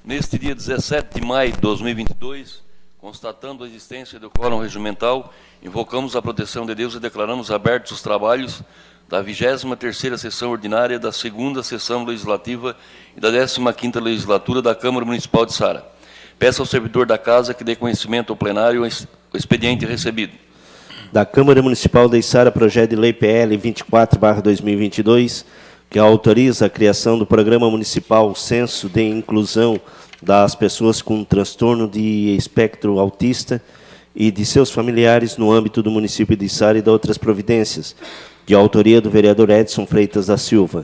Neste dia 17 de maio de 2022, constatando a existência do quórum regimental, invocamos a proteção de Deus e declaramos abertos os trabalhos da 23ª sessão ordinária da 2ª sessão legislativa e da 15ª legislatura da Câmara Municipal de Sara. Peço ao servidor da Casa que dê conhecimento ao plenário o expediente recebido. Da Câmara Municipal de Sara, projeto de lei PL 24/2022, que autoriza a criação do Programa Municipal Censo de Inclusão das pessoas com transtorno de espectro autista e de seus familiares no âmbito do município de Sara e de outras providências, de autoria do vereador Edson Freitas da Silva.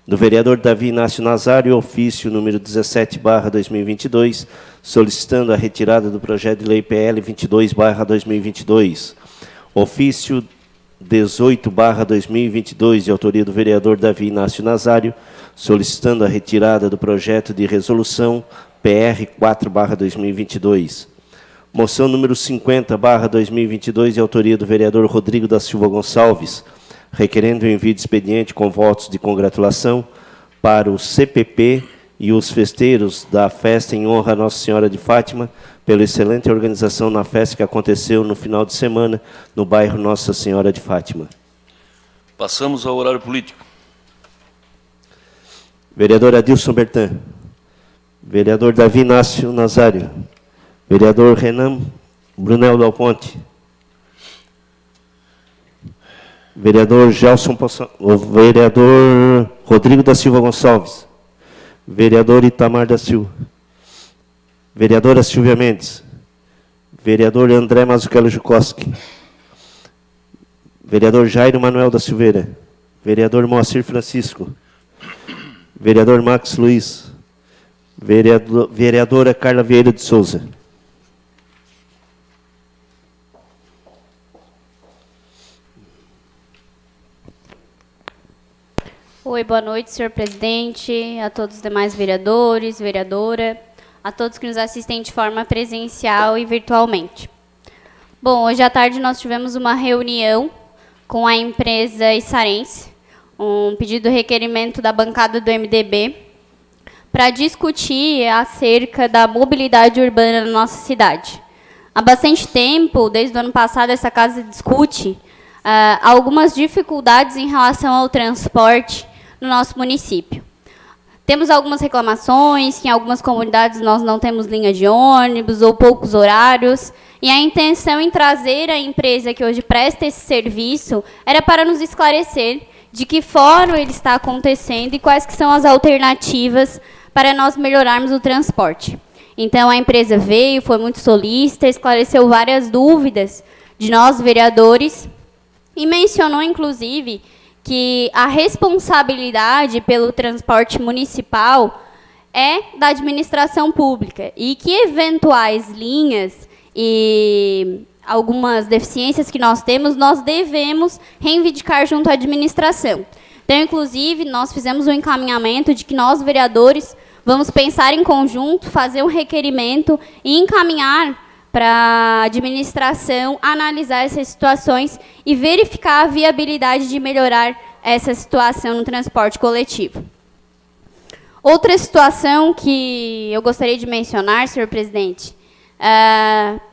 Do vereador Davi Inácio Nazário, ofício número 17/2022, solicitando a retirada do projeto de lei PL 22/2022. Ofício 18/2022, de autoria do vereador Davi Inácio Nazário, solicitando a retirada do projeto de resolução PR 4/2022. Moção número 50/2022, de autoria do vereador Rodrigo da Silva Gonçalves, requerendo o envio de expediente com votos de congratulação para o CPP e os festeiros da festa em honra a Nossa Senhora de Fátima, pela excelente organização na festa que aconteceu no final de semana no bairro Nossa Senhora de Fátima. Passamos ao horário político. Vereador Adilson Bertan. Vereador Davi Inácio Nazário. Vereador Renan Brunel Dal Ponte. Vereador Gelson Poção. Vereador Rodrigo da Silva Gonçalves. Vereador Itamar da Silva. Vereadora Silvia Mendes. Vereador André Mazzucchello Jukoski. Vereador Jairo Manuel da Silveira. Vereador Moacir Francisco. Vereador Max Luiz. Vereadora Carla Vieira de Souza. Oi, boa noite, senhor presidente, a todos os demais vereadores, vereadora, a todos que nos assistem de forma presencial e virtualmente. Bom, hoje à tarde nós tivemos uma reunião com a empresa issarense, um pedido de requerimento da bancada do MDB, para discutir acerca da mobilidade urbana na nossa cidade. Há bastante tempo, desde o ano passado, essa casa discute algumas dificuldades em relação ao transporte no nosso município. Temos algumas reclamações, que em algumas comunidades nós não temos linha de ônibus ou poucos horários, e a intenção em trazer a empresa que hoje presta esse serviço era para nos esclarecer de que forma ele está acontecendo e quais que são as alternativas para nós melhorarmos o transporte. Então, a empresa veio, foi muito solícita, esclareceu várias dúvidas de nós, vereadores, e mencionou, inclusive, que a responsabilidade pelo transporte municipal é da administração pública e que eventuais linhas e algumas deficiências que nós temos, nós devemos reivindicar junto à administração. Então, inclusive, nós fizemos um encaminhamento de que nós, vereadores, vamos pensar em conjunto, fazer um requerimento e encaminhar para a administração analisar essas situações e verificar a viabilidade de melhorar essa situação no transporte coletivo. Outra situação que eu gostaria de mencionar, senhor presidente,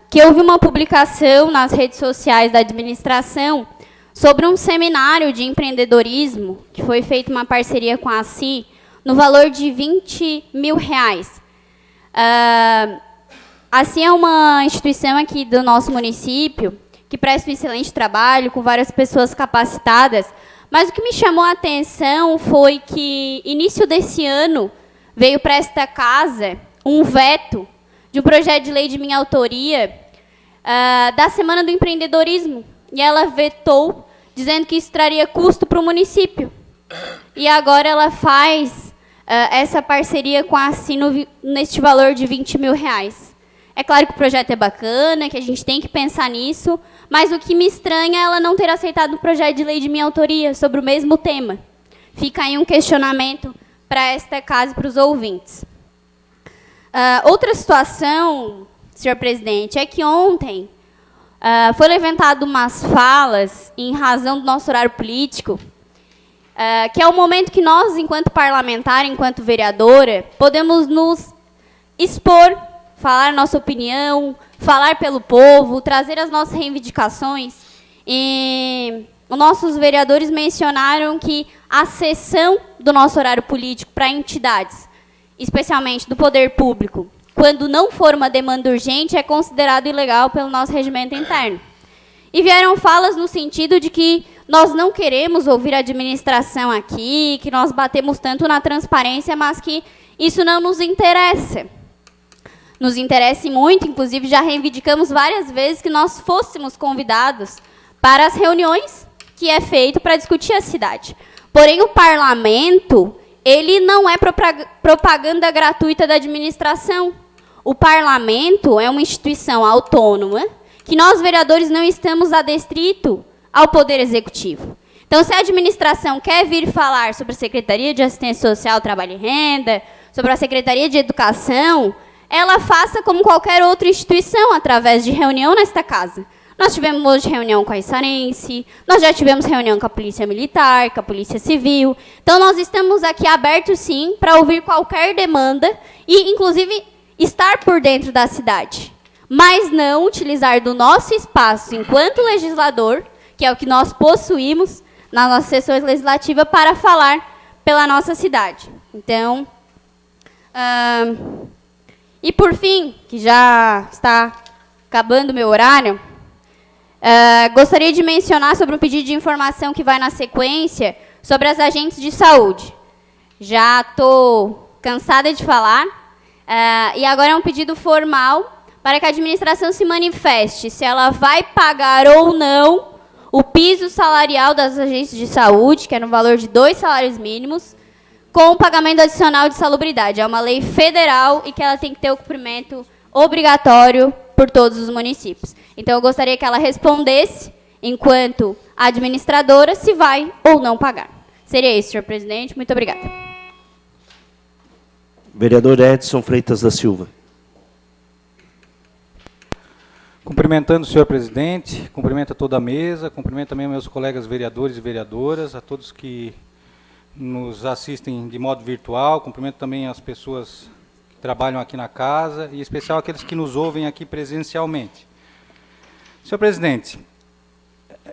que houve uma publicação nas redes sociais da administração sobre um seminário de empreendedorismo, que foi feita uma parceria com a ACI, no valor de R$20 mil. Assim, é uma instituição aqui do nosso município que presta um excelente trabalho, com várias pessoas capacitadas, mas o que me chamou a atenção foi que, início desse ano, veio para esta casa um veto de um projeto de lei de minha autoria da Semana do Empreendedorismo, e ela vetou, dizendo que isso traria custo para o município. E agora ela faz essa parceria com a Assino neste valor de R$20 mil. É claro que o projeto é bacana, que a gente tem que pensar nisso, mas o que me estranha é ela não ter aceitado o projeto de lei de minha autoria sobre o mesmo tema. Fica aí um questionamento para esta casa e para os ouvintes. Outra situação, senhor presidente, é que ontem foi levantado umas falas em razão do nosso horário político, que é o momento que nós, enquanto parlamentar, enquanto vereadora, podemos nos expor, falar nossa opinião, falar pelo povo, trazer as nossas reivindicações. E os nossos vereadores mencionaram que a cessão do nosso horário político para entidades, especialmente do poder público, quando não for uma demanda urgente, é considerado ilegal pelo nosso regimento interno. E vieram falas no sentido de que nós não queremos ouvir a administração aqui, que nós batemos tanto na transparência, mas que isso não nos interessa. Nos interessa muito, inclusive já reivindicamos várias vezes que nós fôssemos convidados para as reuniões que é feito para discutir a cidade. Porém, o parlamento, ele não é propaganda gratuita da administração. O parlamento é uma instituição autônoma que nós, vereadores, não estamos adstritos ao Poder Executivo. Então, se a administração quer vir falar sobre a Secretaria de Assistência Social, Trabalho e Renda, sobre a Secretaria de Educação, ela faça como qualquer outra instituição, através de reunião nesta casa. Nós tivemos hoje reunião com a Issarense, nós já tivemos reunião com a Polícia Militar, com a Polícia Civil. Então, nós estamos aqui abertos, sim, para ouvir qualquer demanda e, inclusive, estar por dentro da cidade. Mas não utilizar do nosso espaço enquanto legislador, que é o que nós possuímos na nossa sessão legislativa, para falar pela nossa cidade. Então, e por fim, que já está acabando o meu horário, gostaria de mencionar sobre um pedido de informação que vai na sequência sobre as agentes de saúde. Já estou cansada de falar, e agora é um pedido formal para que a administração se manifeste se ela vai pagar ou não o piso salarial das agentes de saúde, que é no valor de 2 salários mínimos, com o pagamento adicional de salubridade. É uma lei federal e que ela tem que ter o cumprimento obrigatório por todos os municípios. Então, eu gostaria que ela respondesse, enquanto administradora, se vai ou não pagar. Seria isso, senhor presidente. Muito obrigada. Vereador Edson Freitas da Silva. Cumprimentando o senhor presidente, cumprimento a toda a mesa, cumprimento também meus colegas vereadores e vereadoras, a todos que nos assistem de modo virtual, cumprimento também as pessoas que trabalham aqui na casa, e em especial aqueles que nos ouvem aqui presencialmente. Senhor presidente,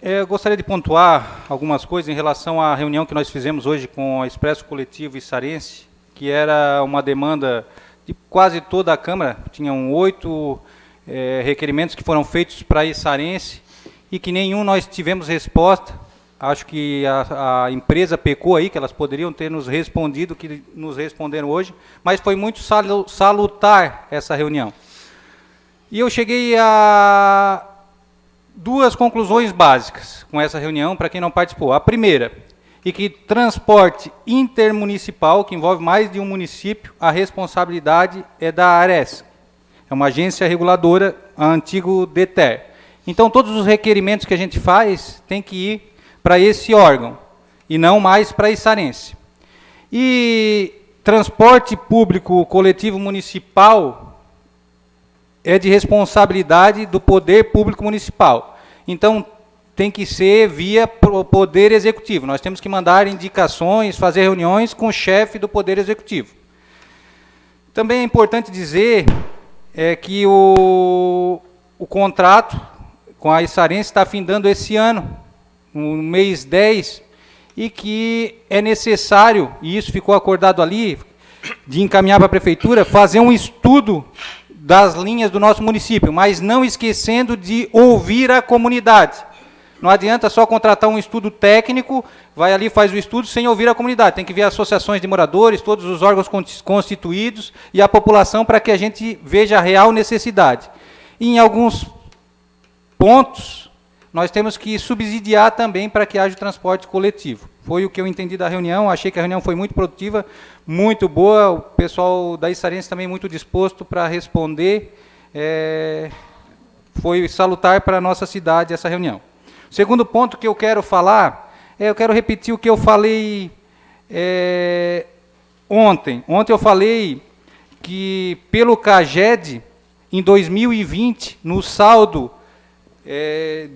eu gostaria de pontuar algumas coisas em relação à reunião que nós fizemos hoje com a Expresso Coletivo Issarense, que era uma demanda de quase toda a Câmara, tinham 8 requerimentos que foram feitos para a Issarense e que nenhum nós tivemos resposta. Acho que a empresa pecou aí, que elas poderiam ter nos respondido, que nos responderam hoje, mas foi muito salutar essa reunião. E eu cheguei a 2 conclusões básicas com essa reunião, para quem não participou. A primeira, e que transporte intermunicipal, que envolve mais de um município, a responsabilidade é da ARES. É uma agência reguladora, a antigo DETER. Então, todos os requerimentos que a gente faz tem que ir para esse órgão, e não mais para a Issarense. E transporte público coletivo municipal é de responsabilidade do poder público municipal. Então, tem que ser via poder executivo. Nós temos que mandar indicações, fazer reuniões com o chefe do poder executivo. Também é importante dizer que o contrato com a Issarense está findando esse ano, no mês 10, e que é necessário, e isso ficou acordado ali, de encaminhar para a prefeitura, fazer um estudo das linhas do nosso município, mas não esquecendo de ouvir a comunidade. Não adianta só contratar um estudo técnico, vai ali, faz o estudo sem ouvir a comunidade. Tem que ver associações de moradores, todos os órgãos constituídos e a população, para que a gente veja a real necessidade. E em alguns pontos, nós temos que subsidiar também para que haja o transporte coletivo. Foi o que eu entendi da reunião, achei que a reunião foi muito produtiva, muito boa, o pessoal da Issarense também muito disposto para responder. Foi salutar para a nossa cidade essa reunião. O segundo ponto que eu quero falar, eu quero repetir o que eu falei ontem. Ontem eu falei que, pelo CAGED, em 2020, no saldo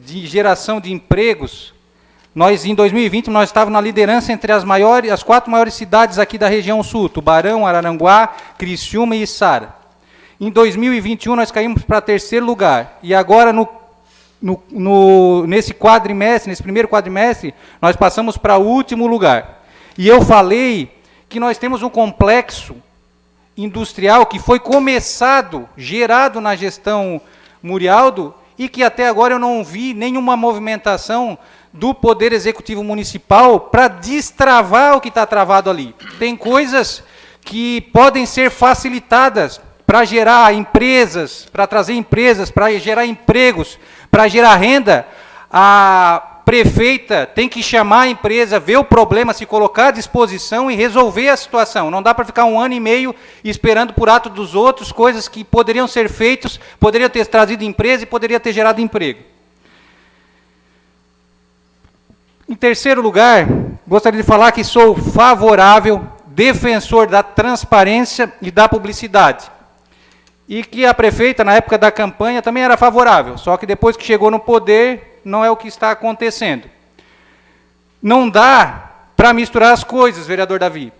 de geração de empregos, em 2020, nós estávamos na liderança entre as 4 maiores cidades aqui da região sul, Tubarão, Araranguá, Criciúma e Içara. Em 2021, nós caímos para terceiro lugar. E agora, nesse quadrimestre, nesse primeiro quadrimestre, nós passamos para o último lugar. E eu falei que nós temos um complexo industrial que foi começado, gerado na gestão Murialdo, e que até agora eu não vi nenhuma movimentação do Poder Executivo Municipal para destravar o que está travado ali. Tem coisas que podem ser facilitadas para gerar empresas, para trazer empresas, para gerar empregos, para gerar renda. A prefeita tem que chamar a empresa, ver o problema, se colocar à disposição e resolver a situação. Não dá para ficar 1 ano e meio esperando por ato dos outros, coisas que poderiam ser feitas, poderiam ter trazido empresa e poderia ter gerado emprego. Em terceiro lugar, gostaria de falar que sou favorável, defensor da transparência e da publicidade. E que a prefeita, na época da campanha, também era favorável, só que depois que chegou no poder, não é o que está acontecendo. Não dá para misturar as coisas, vereador Davi.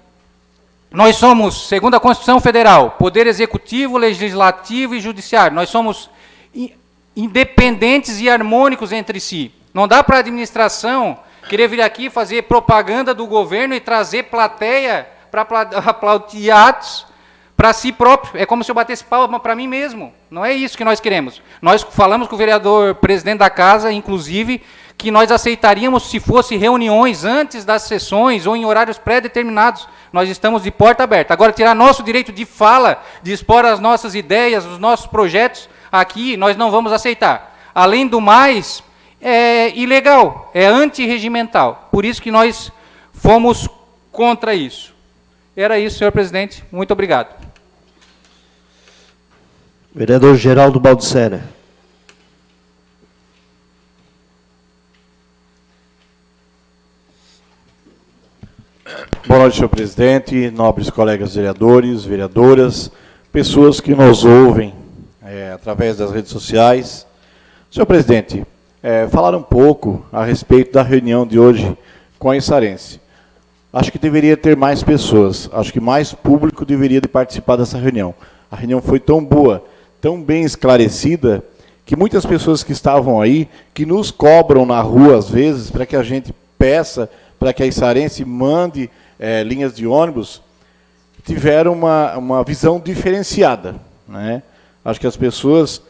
Nós somos, segundo a Constituição Federal, Poder Executivo, Legislativo e Judiciário. Nós somos independentes e harmônicos entre si. Não dá para a administração querer vir aqui fazer propaganda do governo e trazer plateia para aplaudir atos para si próprio. É como se eu batesse palma para mim mesmo. Não é isso que nós queremos. Nós falamos com o vereador presidente da casa, inclusive, que nós aceitaríamos se fosse reuniões antes das sessões ou em horários pré-determinados. Nós estamos de porta aberta. Agora, tirar nosso direito de fala, de expor as nossas ideias, os nossos projetos, aqui nós não vamos aceitar. Além do mais, é ilegal, é antirregimental. Por isso que nós fomos contra isso. Era isso, senhor presidente. Muito obrigado. Vereador Geraldo Baldissera. Boa noite, senhor presidente, nobres colegas vereadores, vereadoras, pessoas que nos ouvem através das redes sociais. Senhor presidente, falar um pouco a respeito da reunião de hoje com a Issarense. Acho que deveria ter mais pessoas, acho que mais público deveria de participar dessa reunião. A reunião foi tão boa, tão bem esclarecida, que muitas pessoas que estavam aí, que nos cobram na rua às vezes, para que a gente peça, para que a Issarense mande linhas de ônibus, tiveram uma visão diferenciada, né? Acho que as pessoas,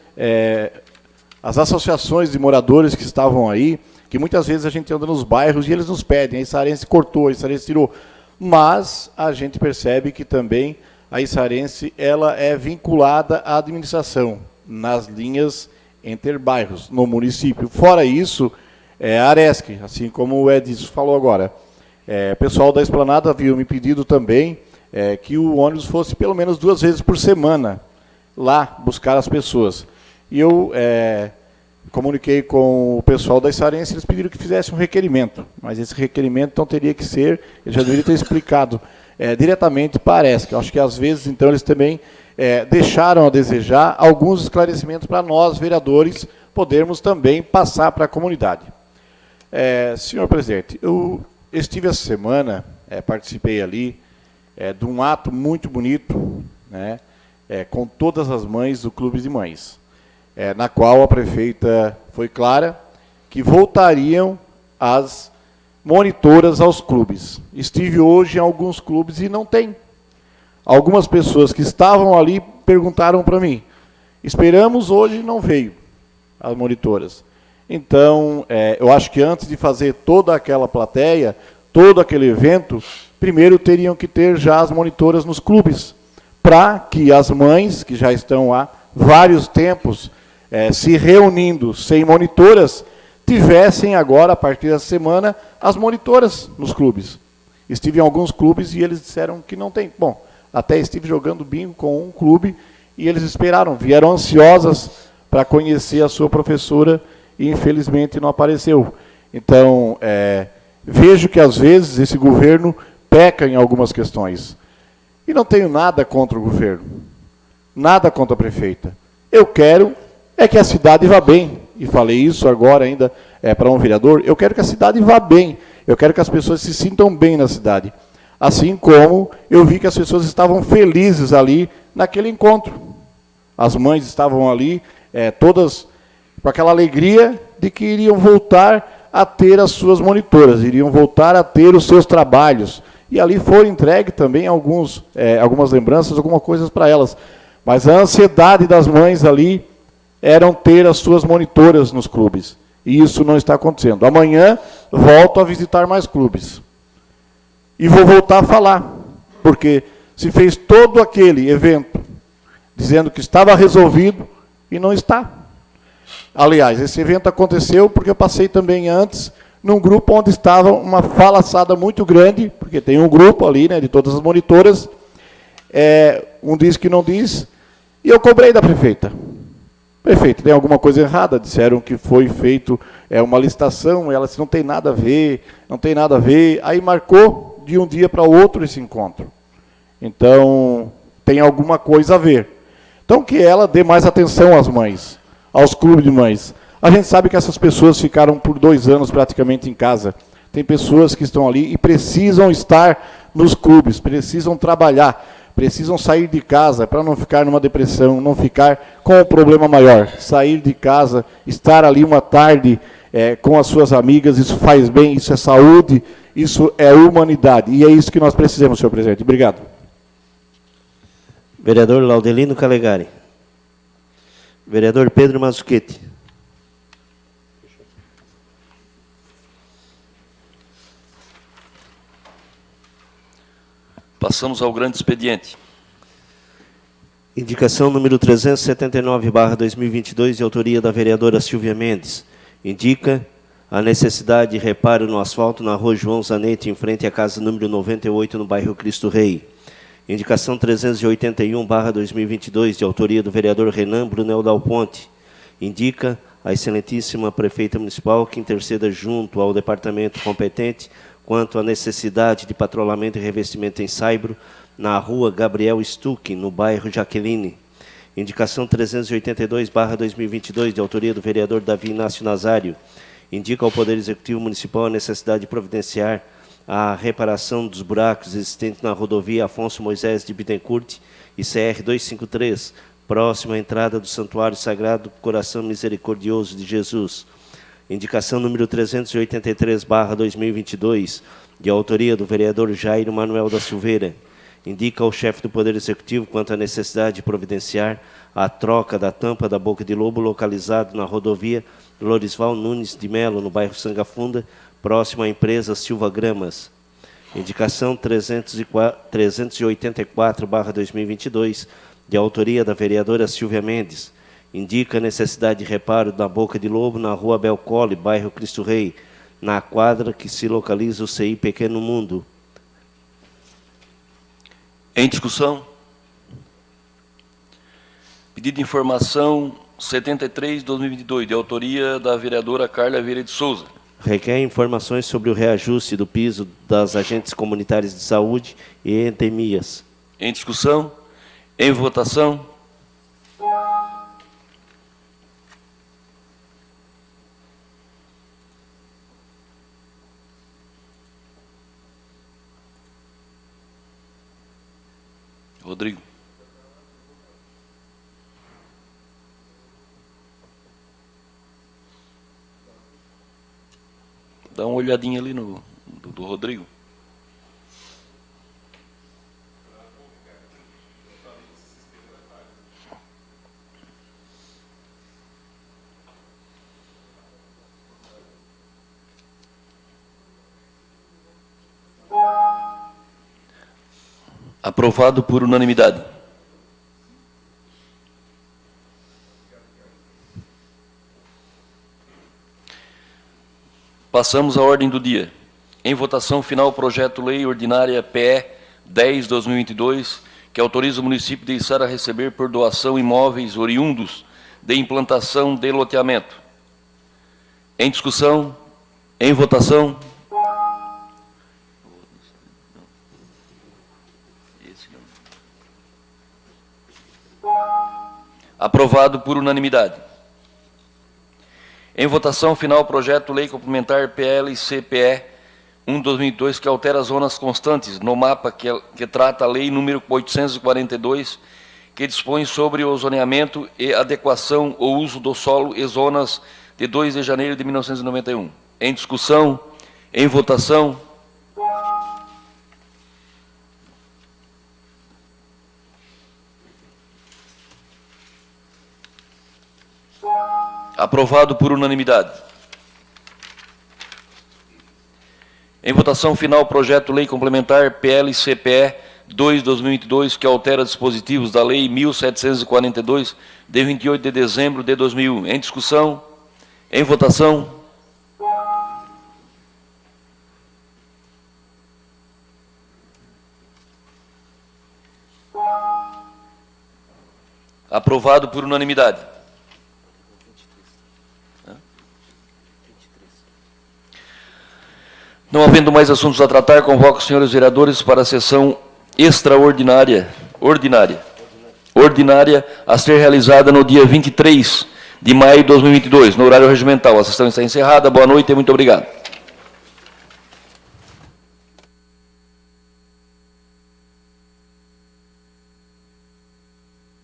as associações de moradores que estavam aí, que muitas vezes a gente anda nos bairros e eles nos pedem, a Issarense cortou, a Issarense tirou, mas a gente percebe que também a Issarense ela é vinculada à administração, nas linhas interbairros, no município. Fora isso, a Aresc, assim como o Edson falou agora. O pessoal da Esplanada havia me pedido também que o ônibus fosse pelo menos 2 vezes por semana lá buscar as pessoas. E eu comuniquei com o pessoal da Issarense, eles pediram que fizesse um requerimento, mas esse requerimento então teria que ser, eu já deveria ter explicado diretamente para a Aresc. Acho que às vezes então eles também deixaram a desejar alguns esclarecimentos para nós, vereadores, podermos também passar para a comunidade. Senhor presidente, eu estive essa semana, participei ali de um ato muito bonito, né, com todas as mães do Clube de Mães, na qual a prefeita foi clara que voltariam as monitoras aos clubes. Estive hoje em alguns clubes e não tem. Algumas pessoas que estavam ali perguntaram para mim, esperamos hoje e não veio as monitoras. Então, eu acho que antes de fazer toda aquela plateia, todo aquele evento, primeiro teriam que ter já as monitoras nos clubes, para que as mães, que já estão há vários tempos se reunindo sem monitoras, tivessem agora, a partir da semana, as monitoras nos clubes. Estive em alguns clubes e eles disseram que não tem. Bom, até estive jogando bingo com um clube e eles esperaram, vieram ansiosas para conhecer a sua professora e infelizmente não apareceu. Então, vejo que às vezes esse governo peca em algumas questões. E não tenho nada contra o governo, nada contra a prefeita. Eu quero que a cidade vá bem. E falei isso agora ainda para um vereador, eu quero que a cidade vá bem, eu quero que as pessoas se sintam bem na cidade. Assim como eu vi que as pessoas estavam felizes ali naquele encontro. As mães estavam ali, todas com aquela alegria de que iriam voltar a ter as suas monitoras, iriam voltar a ter os seus trabalhos. E ali foram entregue também algumas lembranças, algumas coisas para elas. Mas a ansiedade das mães ali eram ter as suas monitoras nos clubes. E isso não está acontecendo. Amanhã volto a visitar mais clubes. E vou voltar a falar, porque se fez todo aquele evento dizendo que estava resolvido e não está. Aliás, esse evento aconteceu porque eu passei também antes num grupo onde estava uma falaçada muito grande, porque tem um grupo ali, né, de todas as monitoras, um diz que não diz, e eu cobrei da prefeita. Prefeito, tem alguma coisa errada? Disseram que foi feito uma licitação, ela disse, não tem nada a ver, não tem nada a ver. Aí marcou de um dia para o outro esse encontro. Então, tem alguma coisa a ver. Então, que ela dê mais atenção às mães, aos clubes de mães. A gente sabe que essas pessoas ficaram por 2 anos praticamente em casa. Tem pessoas que estão ali e precisam estar nos clubes, precisam trabalhar, precisam sair de casa para não ficar numa depressão, não ficar com um problema maior. Sair de casa, estar ali uma tarde com as suas amigas, isso faz bem, isso é saúde, isso é humanidade. E é isso que nós precisamos, senhor presidente. Obrigado. Vereador Laudelino Calegari. Vereador Pedro Mazzuchetti. Passamos ao grande expediente. Indicação número 379/2022, de autoria da vereadora Silvia Mendes. Indica a necessidade de reparo no asfalto na rua João Zanetti, em frente à casa número 98, no bairro Cristo Rei. Indicação 381/2022, de autoria do vereador Renan Brunel Dal Ponte. Indica a excelentíssima prefeita municipal que interceda junto ao departamento competente quanto à necessidade de patrulhamento e revestimento em saibro na rua Gabriel Stuck, no bairro Jaqueline. Indicação 382/2022, de autoria do vereador Davi Inácio Nazário. Indica ao Poder Executivo Municipal a necessidade de providenciar a reparação dos buracos existentes na rodovia Afonso Moisés de Bittencourt e CR 253, próximo à entrada do Santuário Sagrado Coração Misericordioso de Jesus. Indicação número 383/2022, de autoria do vereador Jairo Manuel da Silveira. Indica ao chefe do Poder Executivo quanto à necessidade de providenciar a troca da tampa da boca de lobo localizado na rodovia Lorisval Nunes de Melo, no bairro Sangafunda, próximo à empresa Silva Gramas. Indicação 384/2022, de autoria da vereadora Silvia Mendes. Indica a necessidade de reparo da boca de lobo na rua Belcole, bairro Cristo Rei, na quadra que se localiza o CI Pequeno Mundo. Em discussão. Pedido de informação 73/2022, de autoria da vereadora Carla Vieira de Souza. Requer informações sobre o reajuste do piso das agentes comunitárias de saúde e endemias. Em discussão. Em votação. Rodrigo. Dá uma olhadinha ali no do Rodrigo. Aprovado por unanimidade. Passamos à ordem do dia. Em votação final, o projeto-lei ordinária PE 10/2022, que autoriza o município de Içara a receber por doação imóveis oriundos de implantação de loteamento. Em discussão, em votação. Aprovado por unanimidade. Em votação final, o projeto-lei complementar PL-CPE 1/2002, que altera as zonas constantes no mapa que trata a lei número 842, que dispõe sobre o zoneamento e adequação ou uso do solo e zonas de 2 de janeiro de 1991. Em discussão, em votação. Aprovado por unanimidade. Em votação final, projeto Lei Complementar PL-CPE 2/2022, que altera dispositivos da Lei 1742, de 28 de dezembro de 2001. Em discussão, em votação. Aprovado por unanimidade. Não havendo mais assuntos a tratar, convoco os senhores vereadores para a sessão extraordinária, ordinária, a ser realizada no dia 23 de maio de 2022, no horário regimental. A sessão está encerrada. Boa noite e muito obrigado.